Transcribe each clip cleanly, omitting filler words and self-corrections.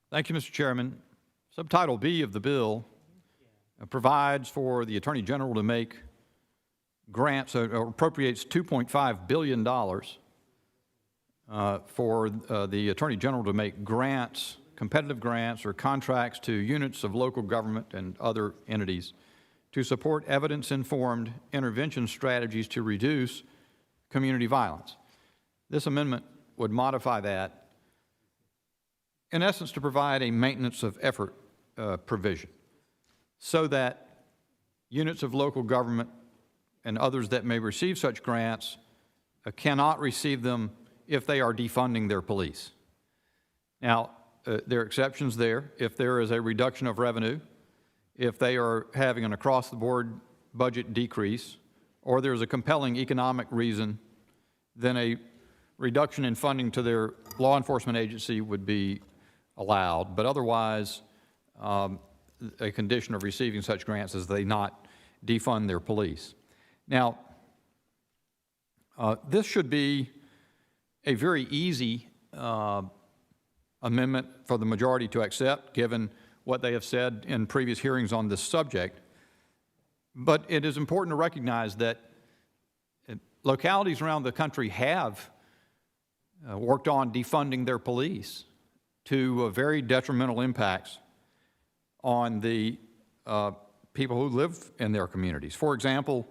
Thank you, Mr. Chairman. Subtitle B of the bill provides for the Attorney General to make grants, or appropriates $2.5 billion for the Attorney General to make grants, competitive grants or contracts to units of local government and other entities to support evidence-informed intervention strategies to reduce community violence. This amendment would modify that, in essence, to provide a maintenance of effort provision so that units of local government and others that may receive such grants cannot receive them if they are defunding their police. Now, there are exceptions there. If there is a reduction of revenue, if they are having an across-the-board budget decrease, or there's a compelling economic reason, then a reduction in funding to their law enforcement agency would be allowed. But otherwise, a condition of receiving such grants is they not defund their police. Now, this should be a very easy amendment for the majority to accept, given what they have said in previous hearings on this subject. But it is important to recognize that localities around the country have worked on defunding their police to very detrimental impacts on the people who live in their communities. For example,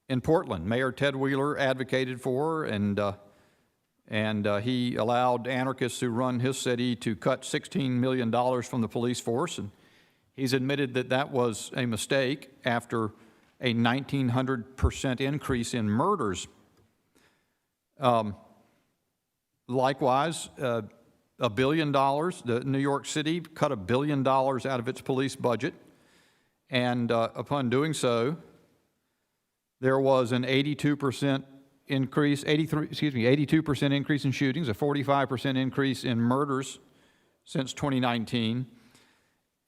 in Portland, Mayor Ted Wheeler advocated for and he allowed anarchists who run his city to cut $16 million from the police force, and he's admitted that that was a mistake after a 1,900% increase in murders. Likewise, $1 billion, New York City cut $1 billion out of its police budget, and upon doing so, there was an 82% increase, 82% increase in shootings, a 45% increase in murders since 2019.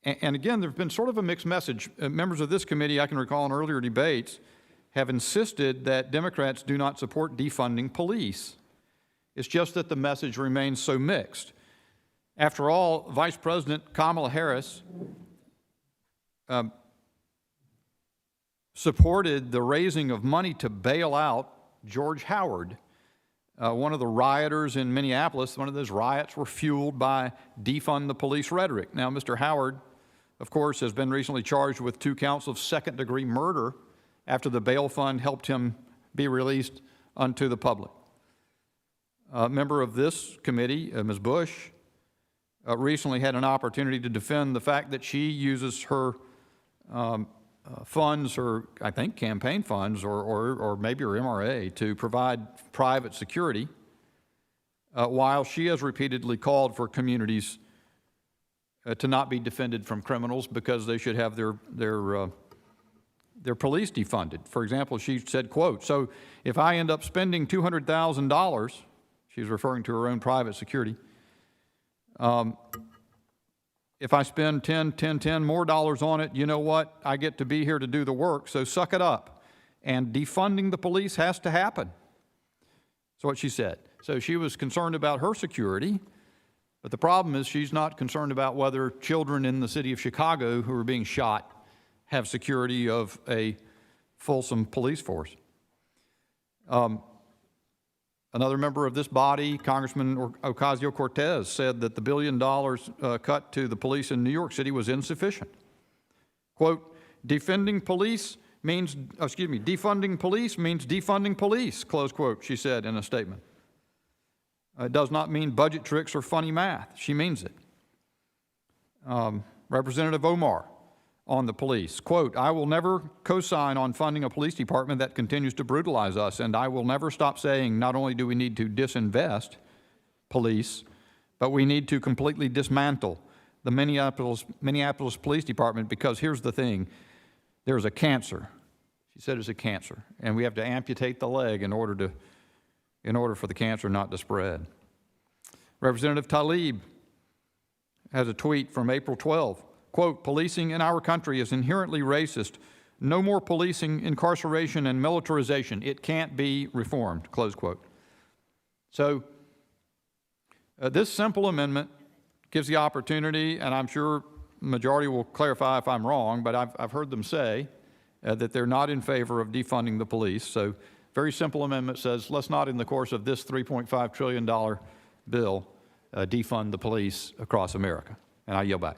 And again, there have been sort of a mixed message. Members of this committee, I can recall in earlier debates, have insisted that Democrats do not support defunding police. It's just that the message remains so mixed. After all, Vice President Kamala Harris supported the raising of money to bail out George Howard, one of the rioters in Minneapolis. One of those riots were fueled by defund the police rhetoric. Now, Mr. Howard, of course, has been recently charged with 2 counts of second-degree murder after the bail fund helped him be released unto the public. A member of this committee, Ms. Bush, recently had an opportunity to defend the fact that she uses her funds, or I think campaign funds, or maybe her MRA, to provide private security, while she has repeatedly called for communities to not be defended from criminals because they should have their police defunded. For example, she said, quote, "So if I end up spending $200,000, she's referring to her own private security, if I spend 10 more dollars on it, you know what? I get to be here to do the work, so suck it up. And defunding the police has to happen." That's what she said. So she was concerned about her security, but the problem is she's not concerned about whether children in the city of Chicago who are being shot have security of a fulsome police force. Another member of this body, Congressman Ocasio-Cortez, said that the $1 billion cut to the police in New York City was insufficient. Quote, defunding police means defunding police, close quote, she said in a statement. It does not mean budget tricks or funny math. She means it. Representative Omar on the police, quote, "I will never co-sign on funding a police department that continues to brutalize us, and I will never stop saying not only do we need to disinvest police, but we need to completely dismantle the Minneapolis Police Department, because here's the thing, there's a cancer." She said it's a cancer, and we have to amputate the leg in order for the cancer not to spread. Representative Tlaib has a tweet from April 12. Quote, "Policing in our country is inherently racist. No more policing, incarceration, and militarization. It can't be reformed," close quote. So This simple amendment gives the opportunity, and I'm sure the majority will clarify if I'm wrong, but I've heard them say that they're not in favor of defunding the police. So very simple amendment says, let's not in the course of this $3.5 trillion bill defund the police across America. And I yield back.